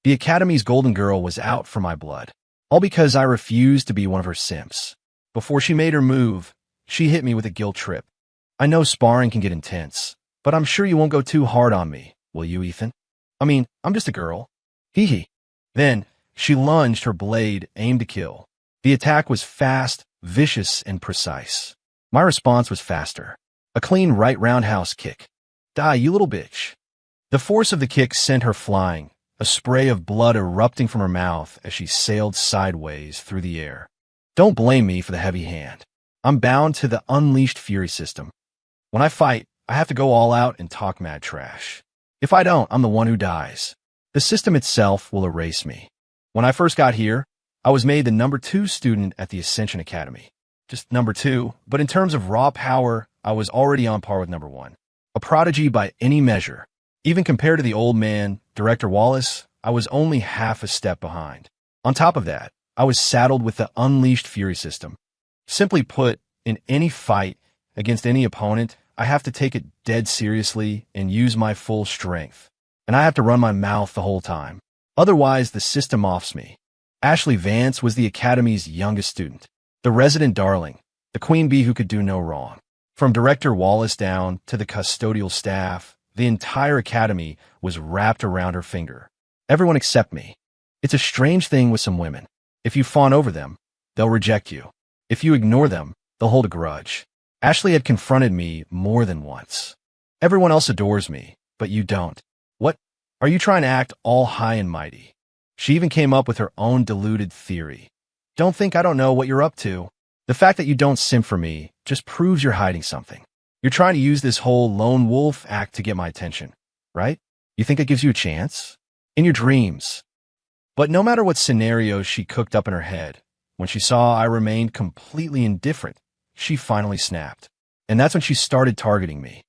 The Academy's golden girl was out for my blood, all because I refused to be one of her simps. Before she made her move, she hit me with a guilt trip. I know sparring can get intense, but I'm sure you won't go too hard on me, will you, Ethan? I mean, I'm just a girl. Hee hee. Then, she lunged her blade, aimed to kill. The attack was fast, vicious, and precise. My response was faster. A clean right roundhouse kick. Die, you little bitch. The force of the kick sent her flying, a spray of blood erupting from her mouth as she sailed sideways through the air. Don't blame me for the heavy hand. I'm bound to the unleashed fury system. When I fight, I have to go all out and talk mad trash. If I don't, I'm the one who dies. The system itself will erase me. When I first got here, I was made the number 2 student at the Ascension Academy. Just number 2, but in terms of raw power, I was already on par with number 1. A prodigy by any measure. Even compared to the old man, Director Wallace, I was only half a step behind. On top of that, I was saddled with the unleashed fury system. Simply put, in any fight against any opponent, I have to take it dead seriously and use my full strength. And I have to run my mouth the whole time. Otherwise, the system offs me. Ashley Vance was the Academy's youngest student, the resident darling, the queen bee who could do no wrong. From Director Wallace down to the custodial staff, the entire Academy was wrapped around her finger. Everyone except me. It's a strange thing with some women. If you fawn over them, they'll reject you. If you ignore them, they'll hold a grudge. Ashley had confronted me more than once. Everyone else adores me, but you don't. What? Are you trying to act all high and mighty? She even came up with her own deluded theory. Don't think I don't know what you're up to. The fact that you don't simp for me just proves you're hiding something. You're trying to use this whole lone wolf act to get my attention, right? You think it gives you a chance? In your dreams. But no matter what scenarios she cooked up in her head, when she saw I remained completely indifferent, she finally snapped. And that's when she started targeting me.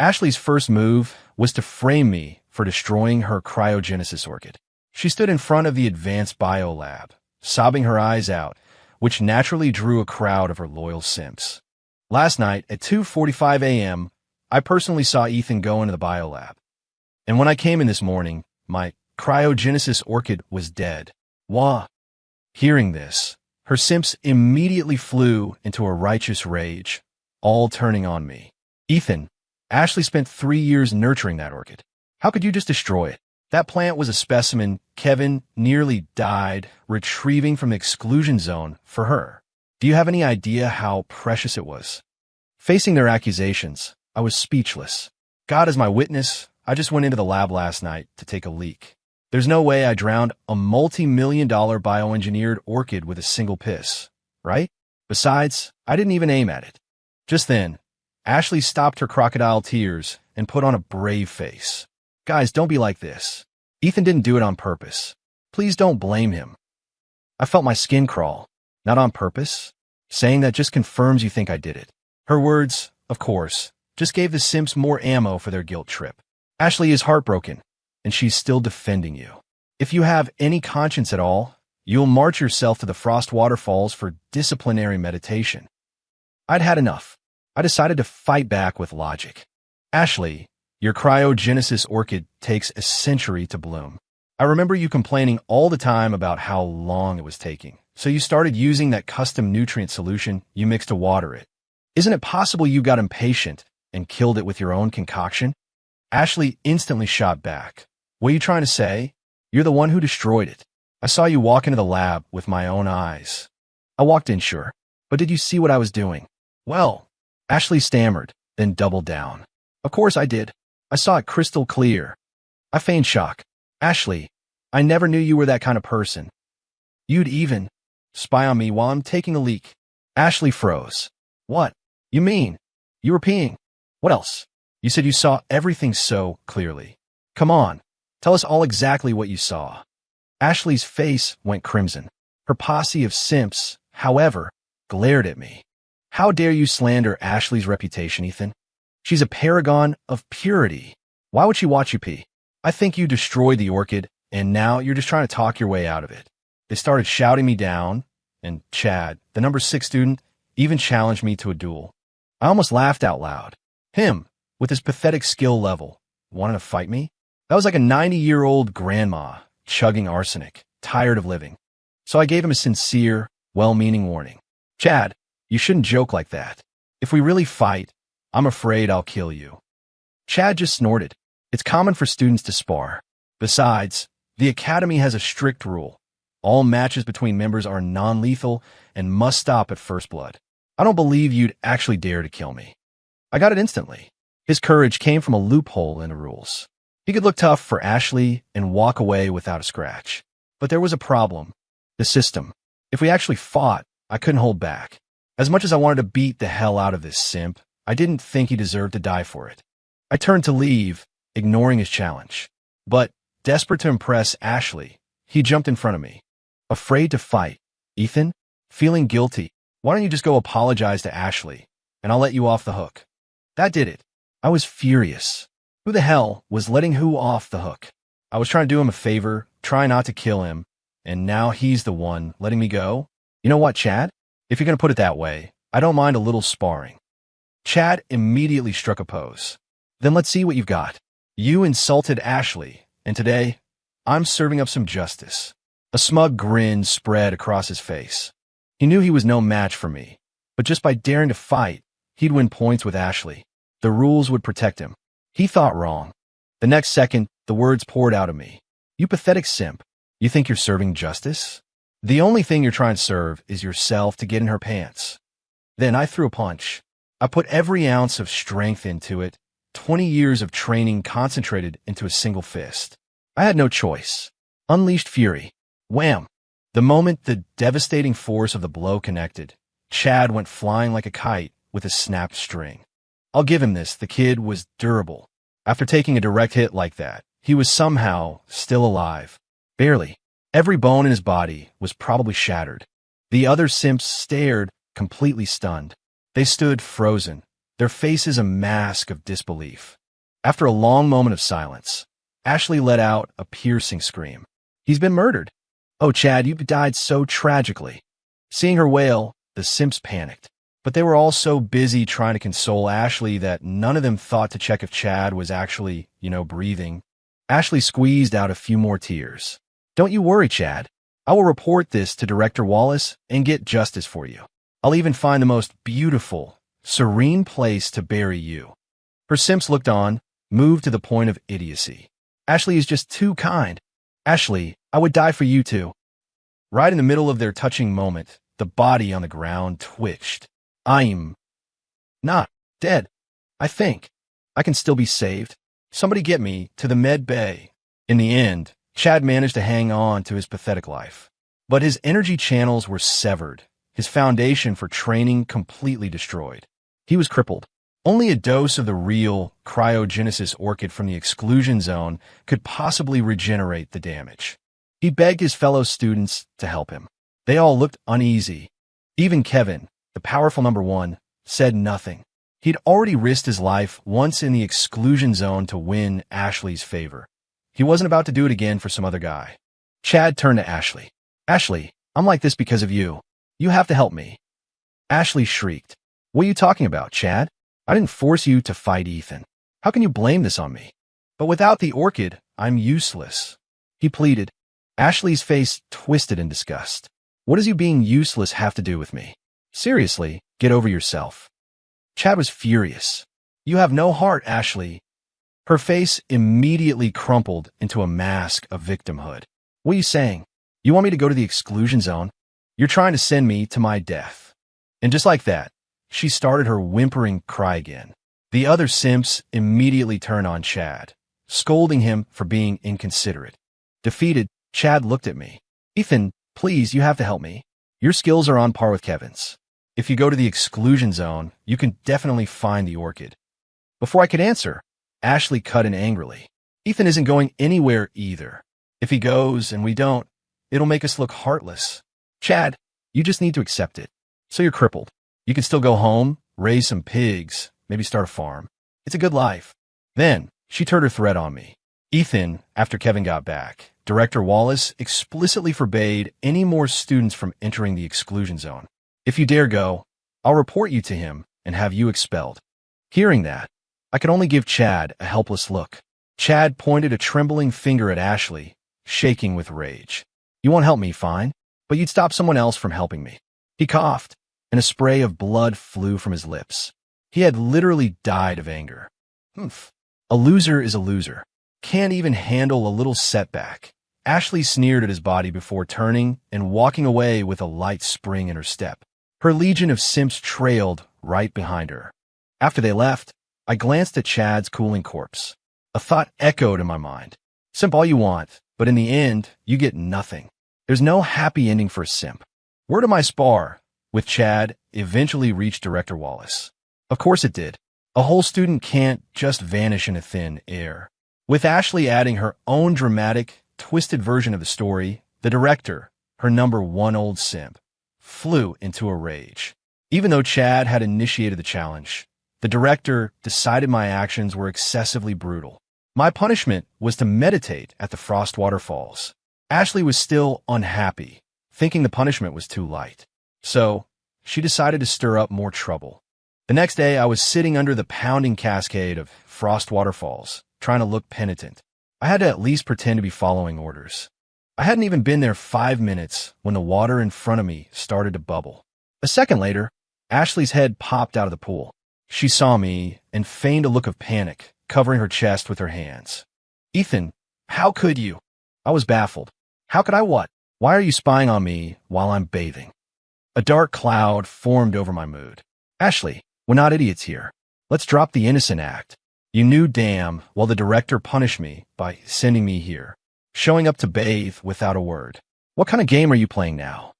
Ashley's first move was to frame me for destroying her cryogenesis orchid. She stood in front of the advanced bio lab, sobbing her eyes out, which naturally drew a crowd of her loyal simps. Last night at 2:45 a.m., I personally saw Ethan go into the bio lab. And when I came in this morning, my cryogenesis orchid was dead. Wah! Hearing this, her simps immediately flew into a righteous rage, all turning on me. Ethan, Ashley spent 3 years nurturing that orchid. How could you just destroy it? That plant was a specimen Kevin nearly died retrieving from the exclusion zone for her. Do you have any idea how precious it was? Facing their accusations, I was speechless. God is my witness, I just went into the lab last night to take a leak. There's no way I drowned a multi-million-dollar bioengineered orchid with a single piss, right? Besides, I didn't even aim at it. Just then, Ashley stopped her crocodile tears and put on a brave face. Guys, don't be like this. Ethan didn't do it on purpose. Please don't blame him. I felt my skin crawl. Not on purpose? Saying that just confirms you think I did it. Her words, of course, just gave the simps more ammo for their guilt trip. Ashley is heartbroken, and she's still defending you. If you have any conscience at all, you'll march yourself to the Frost Waterfalls for disciplinary meditation. I'd had enough. I decided to fight back with logic. Ashley, your cryogenesis orchid takes a century to bloom. I remember you complaining all the time about how long it was taking. So you started using that custom nutrient solution you mixed to water it. Isn't it possible you got impatient and killed it with your own concoction? Ashley instantly shot back. What are you trying to say? You're the one who destroyed it. I saw you walk into the lab with my own eyes. I walked in, sure. But did you see what I was doing? Well, Ashley stammered, then doubled down. Of course I did. I saw it crystal clear. I feigned shock. Ashley, I never knew you were that kind of person. You'd even spy on me while I'm taking a leak. Ashley froze. What? You mean? You were peeing. What else? You said you saw everything so clearly. Come on, tell us all exactly what you saw. Ashley's face went crimson. Her posse of simps, however, glared at me. How dare you slander Ashley's reputation, Ethan? She's a paragon of purity. Why would she watch you pee? I think you destroyed the orchid, and now you're just trying to talk your way out of it. They started shouting me down, and Chad, the number 6 student, even challenged me to a duel. I almost laughed out loud. Him, with his pathetic skill level, wanted to fight me? That was like a 90-year-old grandma chugging arsenic, tired of living. So I gave him a sincere, well-meaning warning. Chad, you shouldn't joke like that. If we really fight, I'm afraid I'll kill you. Chad just snorted. It's common for students to spar. Besides, the academy has a strict rule. All matches between members are non-lethal and must stop at first blood. I don't believe you'd actually dare to kill me. I got it instantly. His courage came from a loophole in the rules. He could look tough for Ashley and walk away without a scratch. But there was a problem. The system. If we actually fought, I couldn't hold back. As much as I wanted to beat the hell out of this simp, I didn't think he deserved to die for it. I turned to leave, ignoring his challenge. But, desperate to impress Ashley, he jumped in front of me. Afraid to fight. Ethan? Feeling guilty. Why don't you just go apologize to Ashley, and I'll let you off the hook? That did it. I was furious. Who the hell was letting who off the hook? I was trying to do him a favor, try not to kill him, and now he's the one letting me go? You know what, Chad? If you're going to put it that way, I don't mind a little sparring. Chad immediately struck a pose. Then let's see what you've got. You insulted Ashley, and today, I'm serving up some justice. A smug grin spread across his face. He knew he was no match for me, but just by daring to fight, he'd win points with Ashley. The rules would protect him. He thought wrong. The next second, the words poured out of me. You pathetic simp. You think you're serving justice? The only thing you're trying to serve is yourself to get in her pants. Then I threw a punch. I put every ounce of strength into it, 20 years of training concentrated into a single fist. I had no choice. Unleashed fury. Wham! The moment the devastating force of the blow connected, Chad went flying like a kite with a snapped string. I'll give him this, the kid was durable. After taking a direct hit like that, he was somehow still alive. Barely. Every bone in his body was probably shattered. The other simps stared, completely stunned. They stood frozen, their faces a mask of disbelief. After a long moment of silence, Ashley let out a piercing scream. He's been murdered. Oh, Chad, you died so tragically. Seeing her wail, the simps panicked. But they were all so busy trying to console Ashley that none of them thought to check if Chad was actually, breathing. Ashley squeezed out a few more tears. Don't you worry, Chad. I will report this to Director Wallace and get justice for you. I'll even find the most beautiful, serene place to bury you. Her simps looked on, moved to the point of idiocy. Ashley is just too kind. Ashley, I would die for you too. Right in the middle of their touching moment, the body on the ground twitched. I'm not dead. I think. I can still be saved. Somebody get me to the med bay. In the end, Chad managed to hang on to his pathetic life. But his energy channels were severed, his foundation for training completely destroyed. He was crippled. Only a dose of the real cryogenesis orchid from the exclusion zone could possibly regenerate the damage. He begged his fellow students to help him. They all looked uneasy. Even Kevin, the powerful number one, said nothing. He'd already risked his life once in the exclusion zone to win Ashley's favor. He wasn't about to do it again for some other guy. Chad turned to Ashley. Ashley, I'm like this because of you. You have to help me. Ashley shrieked. What are you talking about, Chad? I didn't force you to fight Ethan. How can you blame this on me? But without the orchid, I'm useless. He pleaded. Ashley's face twisted in disgust. What does you being useless have to do with me? Seriously, get over yourself. Chad was furious. You have no heart, Ashley. Her face immediately crumpled into a mask of victimhood. What are you saying? You want me to go to the exclusion zone? You're trying to send me to my death. And just like that, she started her whimpering cry again. The other simps immediately turned on Chad, scolding him for being inconsiderate. Defeated, Chad looked at me. Ethan, please, you have to help me. Your skills are on par with Kevin's. If you go to the exclusion zone, you can definitely find the orchid. Before I could answer, Ashley cut in angrily. Ethan isn't going anywhere either. If he goes and we don't, it'll make us look heartless. Chad, you just need to accept it. So you're crippled. You can still go home, raise some pigs, maybe start a farm. It's a good life. Then, she turned her threat on me. Ethan, after Kevin got back, Director Wallace explicitly forbade any more students from entering the exclusion zone. If you dare go, I'll report you to him and have you expelled. Hearing that, I could only give Chad a helpless look. Chad pointed a trembling finger at Ashley, shaking with rage. You won't help me, fine, but you'd stop someone else from helping me. He coughed, and a spray of blood flew from his lips. He had literally died of anger. Humph. A loser is a loser. Can't even handle a little setback. Ashley sneered at his body before turning and walking away with a light spring in her step. Her legion of simps trailed right behind her. After they left, I glanced at Chad's cooling corpse. A thought echoed in my mind. Simp all you want, but in the end, you get nothing. There's no happy ending for a simp. Word of my spar with Chad eventually reached Director Wallace. Of course it did. A whole student can't just vanish into thin air. With Ashley adding her own dramatic, twisted version of the story, the director, her number one old simp, flew into a rage. Even though Chad had initiated the challenge, the director decided my actions were excessively brutal. My punishment was to meditate at the frost waterfalls. Ashley was still unhappy, thinking the punishment was too light. So, she decided to stir up more trouble. The next day, I was sitting under the pounding cascade of frost waterfalls, trying to look penitent. I had to at least pretend to be following orders. I hadn't even been there 5 minutes when the water in front of me started to bubble. A second later, Ashley's head popped out of the pool. She saw me and feigned a look of panic, covering her chest with her hands. Ethan, how could you? I was baffled. How could I what? Why are you spying on me while I'm bathing? A dark cloud formed over my mood. Ashley, we're not idiots here. Let's drop the innocent act. You knew damn well the director punished me by sending me here, showing up to bathe without a word. What kind of game are you playing now?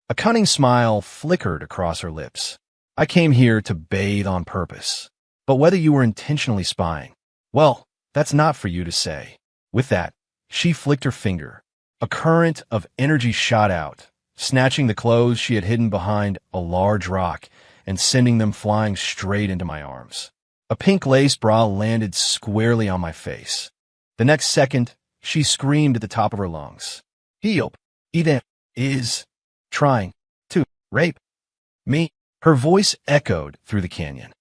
A cunning smile flickered across her lips. I came here to bathe on purpose. But whether you were intentionally spying, well, that's not for you to say. With that, she flicked her finger. A current of energy shot out, snatching the clothes she had hidden behind a large rock and sending them flying straight into my arms. A pink lace bra landed squarely on my face. The next second, she screamed at the top of her lungs. Help! Ethan is trying to rape me. Her voice echoed through the canyon.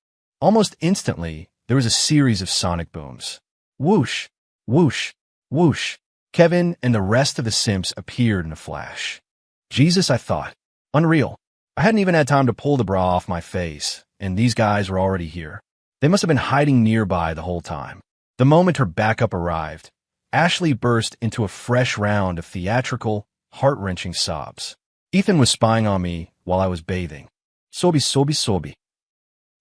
Almost instantly, there was a series of sonic booms. Whoosh, whoosh, whoosh. Kevin and the rest of the simps appeared in a flash. Jesus, I thought. Unreal. I hadn't even had time to pull the bra off my face, and these guys were already here. They must have been hiding nearby the whole time. The moment her backup arrived, Ashley burst into a fresh round of theatrical, heart-wrenching sobs. Ethan was spying on me while I was bathing. Sobi, sobi, sobi.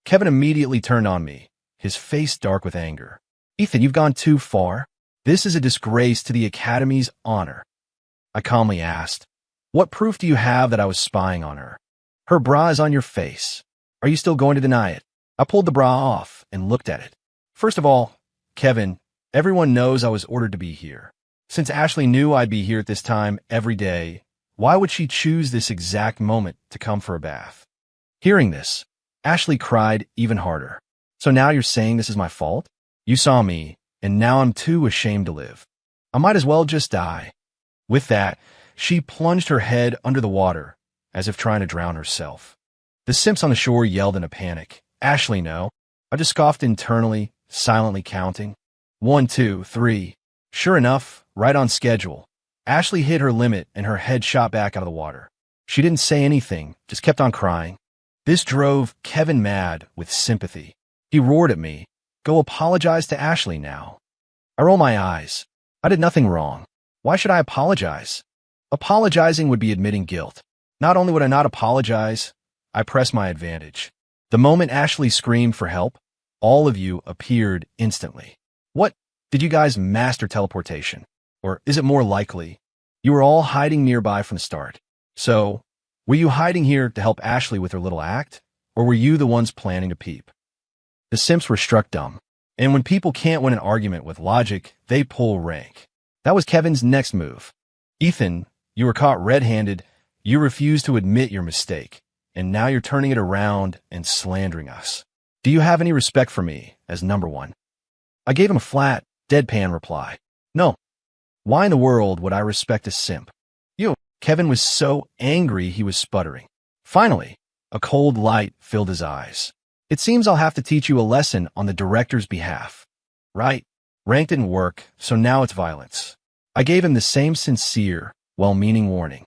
Kevin immediately turned on me, his face dark with anger. Ethan, you've gone too far. This is a disgrace to the Academy's honor. I calmly asked, what proof do you have that I was spying on her? Her bra is on your face. Are you still going to deny it? I pulled the bra off and looked at it. First of all, Kevin, everyone knows I was ordered to be here. Since Ashley knew I'd be here at this time every day, why would she choose this exact moment to come for a bath? Hearing this, Ashley cried even harder. So now you're saying this is my fault? You saw me, and now I'm too ashamed to live. I might as well just die. With that, she plunged her head under the water, as if trying to drown herself. The simps on the shore yelled in a panic. Ashley, no. I just scoffed internally, silently counting. 1, 2, 3. Sure enough, right on schedule. Ashley hit her limit and her head shot back out of the water. She didn't say anything, just kept on crying. This drove Kevin mad with sympathy. He roared at me, go apologize to Ashley now. I roll my eyes. I did nothing wrong. Why should I apologize? Apologizing would be admitting guilt. Not only would I not apologize, I pressed my advantage. The moment Ashley screamed for help, all of you appeared instantly. What? Did you guys master teleportation? Or is it more likely you were all hiding nearby from the start? So, were you hiding here to help Ashley with her little act? Or were you the ones planning to peep? The simps were struck dumb. And when people can't win an argument with logic, they pull rank. That was Kevin's next move. Ethan, you were caught red-handed. You refused to admit your mistake. And now you're turning it around and slandering us. Do you have any respect for me as number one? I gave him a flat, deadpan reply. No. Why in the world would I respect a simp? You. Kevin was so angry he was sputtering. Finally, a cold light filled his eyes. It seems I'll have to teach you a lesson on the director's behalf. Right? Rank didn't work, so now it's violence. I gave him the same sincere, well-meaning warning.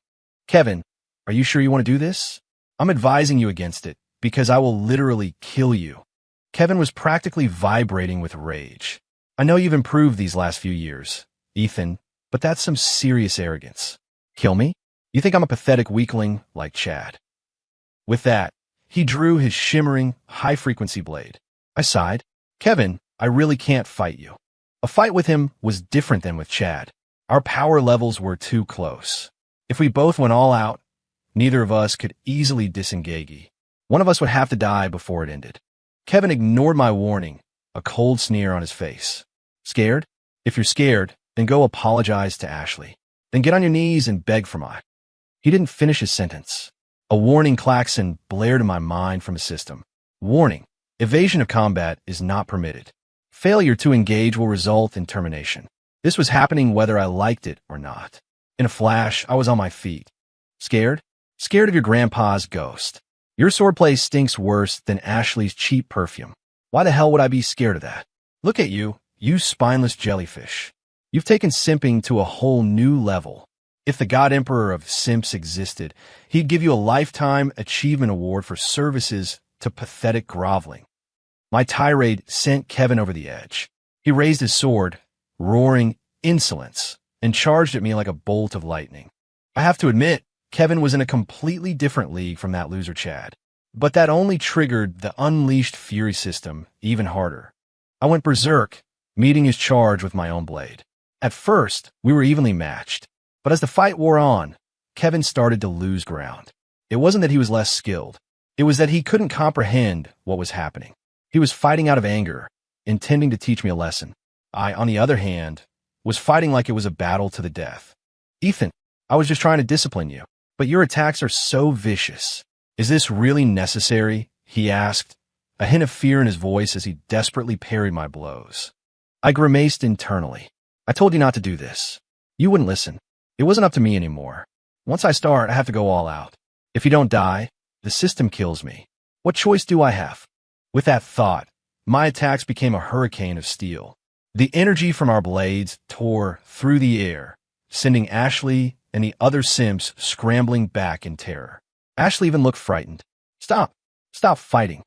Kevin, are you sure you want to do this? I'm advising you against it, because I will literally kill you. Kevin was practically vibrating with rage. I know you've improved these last few years, Ethan, but that's some serious arrogance. Kill me? You think I'm a pathetic weakling like Chad? With that, he drew his shimmering, high-frequency blade. I sighed. Kevin, I really can't fight you. A fight with him was different than with Chad. Our power levels were too close. If we both went all out, neither of us could easily disengage. One of us would have to die before it ended. Kevin ignored my warning, a cold sneer on his face. Scared? If you're scared, then go apologize to Ashley. Then get on your knees and beg for my... He didn't finish his sentence. A warning klaxon blared in my mind from his system. Warning. Evasion of combat is not permitted. Failure to engage will result in termination. This was happening whether I liked it or not. In a flash, I was on my feet. Scared? Scared of your grandpa's ghost. Your swordplay stinks worse than Ashley's cheap perfume. Why the hell would I be scared of that? Look at you, you spineless jellyfish. You've taken simping to a whole new level. If the God Emperor of simps existed, he'd give you a lifetime achievement award for services to pathetic groveling. My tirade sent Kevin over the edge. He raised his sword, roaring insolence, and charged at me like a bolt of lightning. I have to admit, Kevin was in a completely different league from that loser Chad. But that only triggered the unleashed fury system even harder. I went berserk, meeting his charge with my own blade. At first, we were evenly matched. But as the fight wore on, Kevin started to lose ground. It wasn't that he was less skilled. It was that he couldn't comprehend what was happening. He was fighting out of anger, intending to teach me a lesson. I, on the other hand, was fighting like it was a battle to the death. Ethan, I was just trying to discipline you, but your attacks are so vicious. Is this really necessary? He asked, a hint of fear in his voice as he desperately parried my blows. I grimaced internally. I told you not to do this. You wouldn't listen. It wasn't up to me anymore. Once I start, I have to go all out. If you don't die, the system kills me. What choice do I have? With that thought, my attacks became a hurricane of steel. The energy from our blades tore through the air, sending Ashley and the other simps scrambling back in terror. Ashley even looked frightened. Stop. Stop fighting.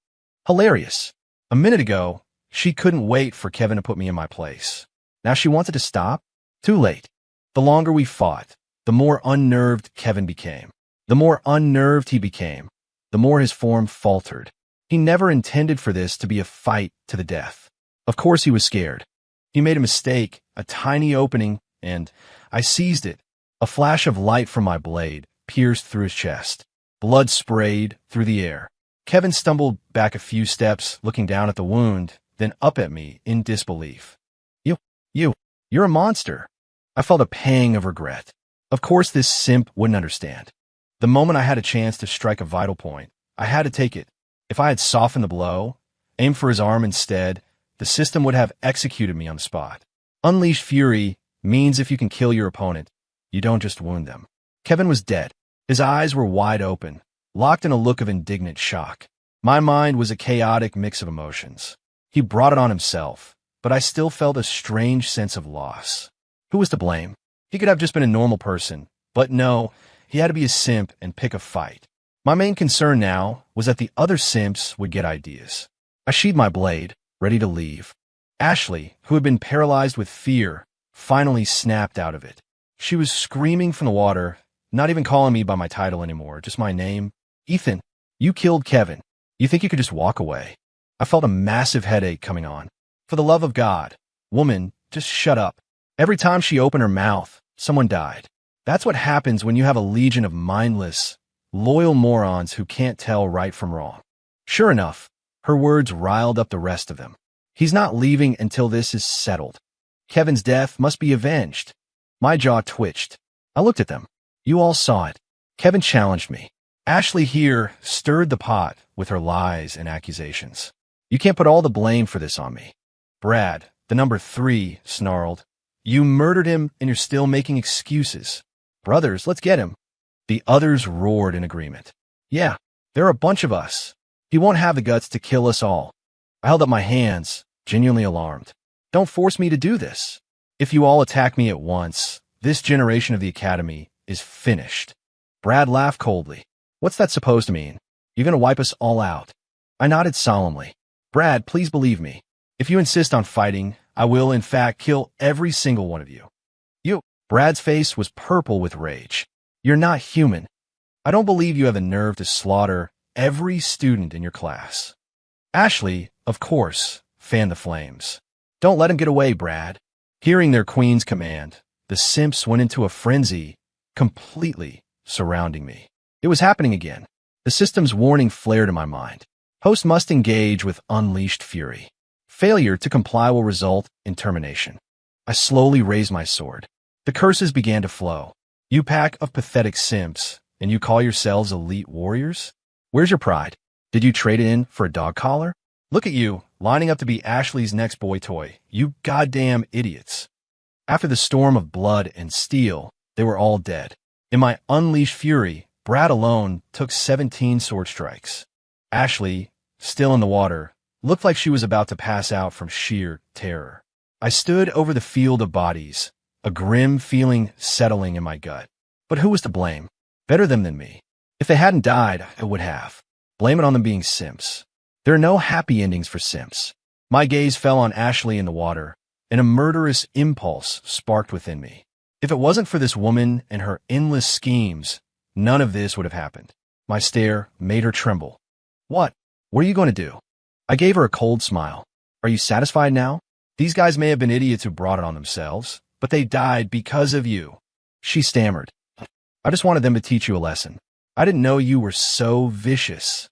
Hilarious. A minute ago, she couldn't wait for Kevin to put me in my place. Now she wanted to stop? Too late. The longer we fought, the more unnerved Kevin became. The more unnerved he became, the more his form faltered. He never intended for this to be a fight to the death. Of course he was scared. He made a mistake, a tiny opening, and I seized it. A flash of light from my blade pierced through his chest. Blood sprayed through the air. Kevin stumbled back a few steps, looking down at the wound, then up at me in disbelief. You're a monster. I felt a pang of regret. Of course this simp wouldn't understand. The moment I had a chance to strike a vital point, I had to take it. If I had softened the blow, aimed for his arm instead, the system would have executed me on the spot. Unleashed fury means if you can kill your opponent, you don't just wound them. Kevin was dead. His eyes were wide open, locked in a look of indignant shock. My mind was a chaotic mix of emotions. He brought it on himself, but I still felt a strange sense of loss. Who was to blame? He could have just been a normal person, but no, he had to be a simp and pick a fight. My main concern now was that the other simps would get ideas. I sheathed my blade, ready to leave. Ashley, who had been paralyzed with fear, finally snapped out of it. She was screaming from the water, not even calling me by my title anymore, just my name. Ethan, you killed Kevin. You think you could just walk away? I felt a massive headache coming on. For the love of God, woman, just shut up. Every time she opened her mouth, someone died. That's what happens when you have a legion of mindless, loyal morons who can't tell right from wrong. Sure enough, her words riled up the rest of them. He's not leaving until this is settled. Kevin's death must be avenged. My jaw twitched. I looked at them. You all saw it. Kevin challenged me. Ashley here stirred the pot with her lies and accusations. You can't put all the blame for this on me. Brad, the number 3, snarled. You murdered him and you're still making excuses. Brothers, let's get him. The others roared in agreement. Yeah, there are a bunch of us. He won't have the guts to kill us all. I held up my hands, genuinely alarmed. Don't force me to do this. If you all attack me at once, This generation of the Academy is finished. Brad laughed coldly. What's that supposed to mean? You're gonna wipe us all out? I nodded solemnly. Brad, please believe me. If you insist on fighting, I will, in fact, kill every single one of you. You. Brad's face was purple with rage. You're not human. I don't believe you have the nerve to slaughter every student in your class. Ashley, of course, fanned the flames. Don't let him get away, Brad. Hearing their queen's command, the simps went into a frenzy, completely surrounding me. It was happening again. The system's warning flared in my mind. Host must engage with unleashed fury. Failure to comply will result in termination. I slowly raised my sword. The curses began to flow. You pack of pathetic simps, and you call yourselves elite warriors? Where's your pride? Did you trade it in for a dog collar? Look at you, lining up to be Ashley's next boy toy. You goddamn idiots. After the storm of blood and steel, they were all dead. In my unleashed fury, Brad alone took 17 sword strikes. Ashley, still in the water, looked like she was about to pass out from sheer terror. I stood over the field of bodies, a grim feeling settling in my gut. But who was to blame? Better them than me. If they hadn't died, I would have. Blame it on them being simps. There are no happy endings for simps. My gaze fell on Ashley in the water, and a murderous impulse sparked within me. If it wasn't for this woman and her endless schemes, none of this would have happened. My stare made her tremble. What? What are you going to do? I gave her a cold smile. Are you satisfied now? These guys may have been idiots who brought it on themselves, but they died because of you. She stammered. I just wanted them to teach you a lesson. I didn't know you were so vicious.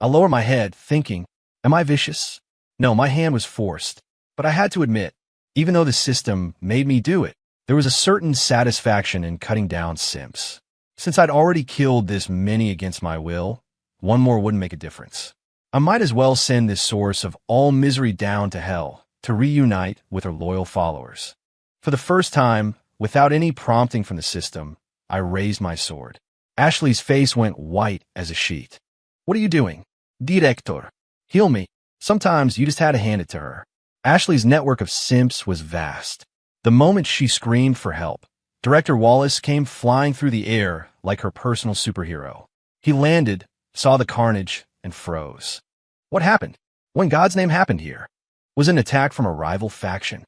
I lowered my head, thinking, am I vicious? No, my hand was forced. But I had to admit, even though the system made me do it, there was a certain satisfaction in cutting down simps. Since I'd already killed this many against my will, one more wouldn't make a difference. I might as well send this source of all misery down to hell to reunite with her loyal followers. For the first time, without any prompting from the system, I raised my sword. Ashley's face went white as a sheet. What are you doing? Director, heal me. Sometimes you just had to hand it to her. Ashley's network of simps was vast. The moment she screamed for help, Director Wallace came flying through the air like her personal superhero. He landed, saw the carnage, and froze. What happened? What in God's name happened here? Was it an attack from a rival faction?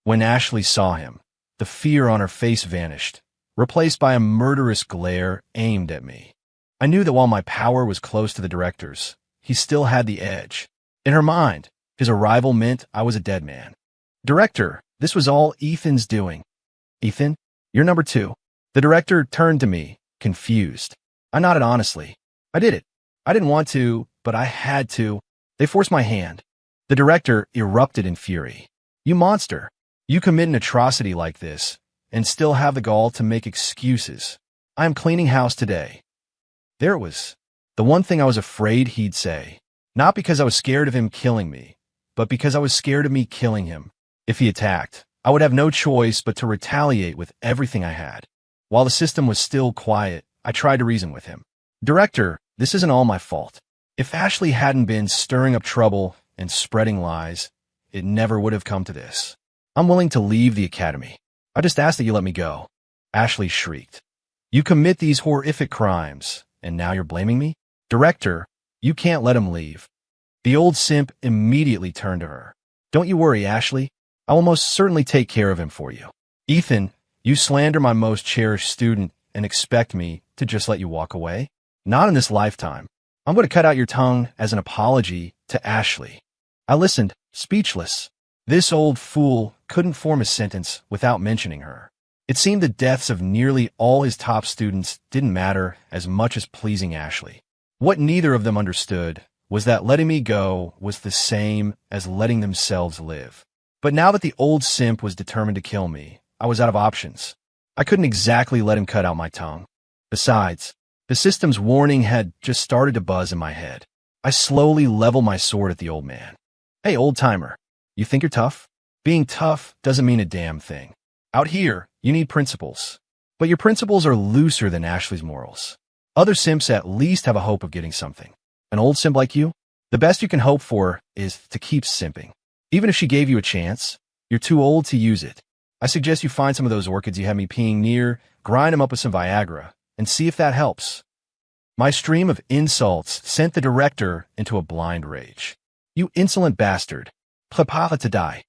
When Ashley saw him, the fear on her face vanished, replaced by a murderous glare aimed at me. I knew that while my power was close to the director's, he still had the edge. In her mind, his arrival meant I was a dead man. Director, this was all Ethan's doing. Ethan, you're number 2. The director turned to me, confused. I nodded honestly. I did it. I didn't want to, but I had to. They forced my hand. The director erupted in fury. You monster. You commit an atrocity like this, and still have the gall to make excuses. I am cleaning house today. There it was. The one thing I was afraid he'd say. Not because I was scared of him killing me, but because I was scared of me killing him. If he attacked, I would have no choice but to retaliate with everything I had. While the system was still quiet, I tried to reason with him. Director, this isn't all my fault. If Ashley hadn't been stirring up trouble and spreading lies, it never would have come to this. I'm willing to leave the academy. I just ask that you let me go. Ashley shrieked. You commit these horrific crimes, and now you're blaming me? Director, you can't let him leave. The old simp immediately turned to her. Don't you worry, Ashley. I will most certainly take care of him for you. Ethan, you slander my most cherished student and expect me to just let you walk away? Not in this lifetime. I'm going to cut out your tongue as an apology to Ashley. I listened, speechless. This old fool couldn't form a sentence without mentioning her. It seemed the deaths of nearly all his top students didn't matter as much as pleasing Ashley. What neither of them understood was that letting me go was the same as letting themselves live. But now that the old simp was determined to kill me, I was out of options. I couldn't exactly let him cut out my tongue. Besides, the system's warning had just started to buzz in my head. I slowly leveled my sword at the old man. Hey, old-timer, you think you're tough? Being tough doesn't mean a damn thing. Out here, you need principles. But your principles are looser than Ashley's morals. Other simps at least have a hope of getting something. An old simp like you? The best you can hope for is to keep simping. Even if she gave you a chance, you're too old to use it. I suggest you find some of those orchids you had me peeing near, grind them up with some Viagra, and see if that helps. My stream of insults sent the director into a blind rage. You insolent bastard. Prepare to die.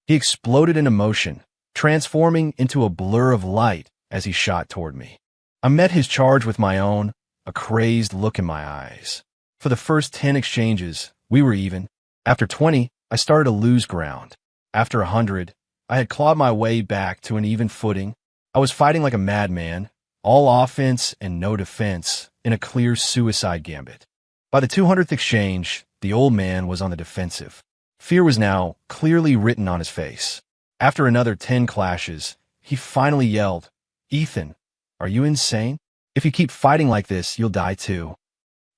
He exploded in emotion, transforming into a blur of light as he shot toward me. I met his charge with my own, a crazed look in my eyes. For the first 10 exchanges, we were even. After 20, I started to lose ground. After 100, I had clawed my way back to an even footing. I was fighting like a madman, all offense and no defense, in a clear suicide gambit. By the 200th exchange, the old man was on the defensive. Fear was now clearly written on his face. After another 10 clashes, he finally yelled, "Ethan, are you insane? If you keep fighting like this, you'll die too."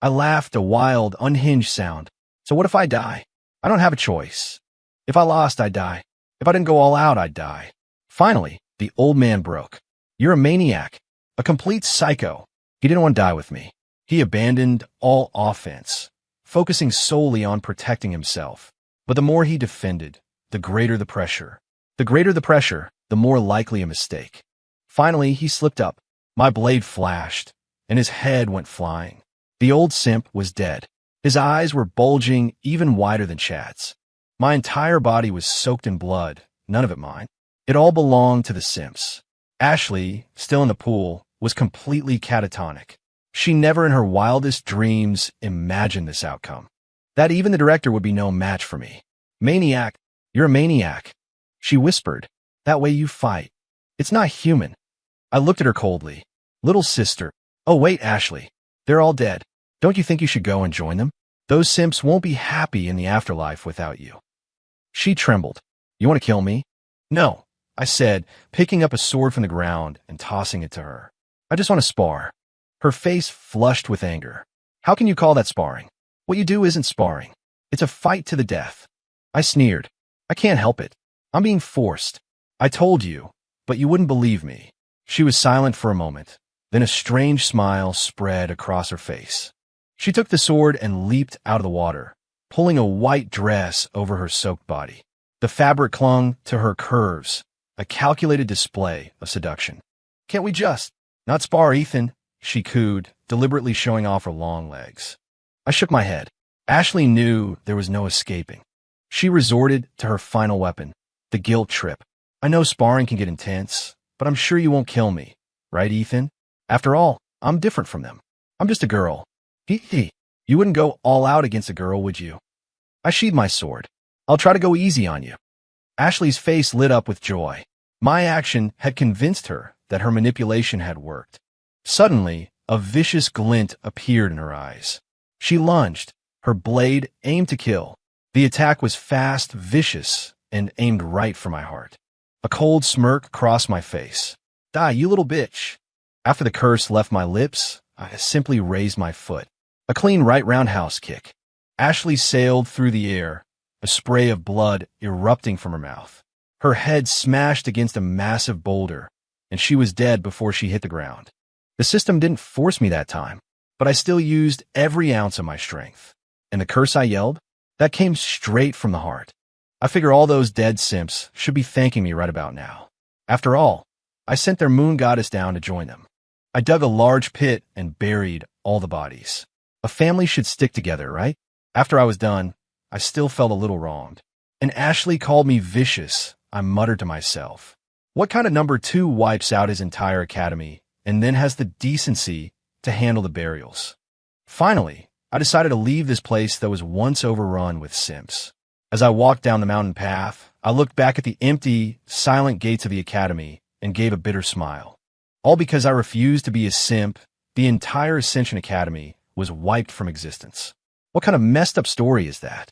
I laughed, a wild, unhinged sound. So what if I die? I don't have a choice. If I lost, I'd die. If I didn't go all out, I'd die. Finally, the old man broke. "You're a maniac, a complete psycho." He didn't want to die with me. He abandoned all offense, focusing solely on protecting himself. But the more he defended, the greater the pressure. The greater the pressure, the more likely a mistake. Finally, he slipped up. My blade flashed, and his head went flying. The old simp was dead. His eyes were bulging even wider than Chad's. My entire body was soaked in blood, none of it mine. It all belonged to the simps. Ashley, still in the pool, was completely catatonic. She never in her wildest dreams imagined this outcome. That even the director would be no match for me. "Maniac, you're a maniac," she whispered. "That way you fight. It's not human." I looked at her coldly. "Little sister." "Oh wait, Ashley. They're all dead. Don't you think you should go and join them? Those simps won't be happy in the afterlife without you." She trembled. "You want to kill me?" "No," I said, picking up a sword from the ground and tossing it to her. "I just want to spar." Her face flushed with anger. "How can you call that sparring? What you do isn't sparring. It's a fight to the death." I sneered. "I can't help it. I'm being forced. I told you, but you wouldn't believe me." She was silent for a moment. Then a strange smile spread across her face. She took the sword and leaped out of the water, pulling a white dress over her soaked body. The fabric clung to her curves, a calculated display of seduction. "Can't we just not spar, Ethan?" she cooed, deliberately showing off her long legs. I shook my head. Ashley knew there was no escaping. She resorted to her final weapon, the guilt trip. "I know sparring can get intense, but I'm sure you won't kill me. Right, Ethan? After all, I'm different from them. I'm just a girl." "Hee. You wouldn't go all out against a girl, would you?" I sheathed my sword. "I'll try to go easy on you." Ashley's face lit up with joy. My action had convinced her that her manipulation had worked. Suddenly, a vicious glint appeared in her eyes. She lunged, her blade aimed to kill. The attack was fast, vicious, and aimed right for my heart. A cold smirk crossed my face. "Die, you little bitch." After the curse left my lips, I simply raised my foot. A clean right roundhouse kick. Ashley sailed through the air, a spray of blood erupting from her mouth. Her head smashed against a massive boulder, and she was dead before she hit the ground. The system didn't force me that time, but I still used every ounce of my strength. And the curse I yelled? That came straight from the heart. I figure all those dead simps should be thanking me right about now. After all, I sent their moon goddess down to join them. I dug a large pit and buried all the bodies. A family should stick together, right? After I was done, I still felt a little wronged. And Ashley called me vicious, I muttered to myself. What kind of number 2 wipes out his entire academy and then has the decency to handle the burials? Finally, I decided to leave this place that was once overrun with simps. As I walked down the mountain path, I looked back at the empty, silent gates of the academy and gave a bitter smile. All because I refused to be a simp, the entire Ascension Academy was wiped from existence. What kind of messed up story is that?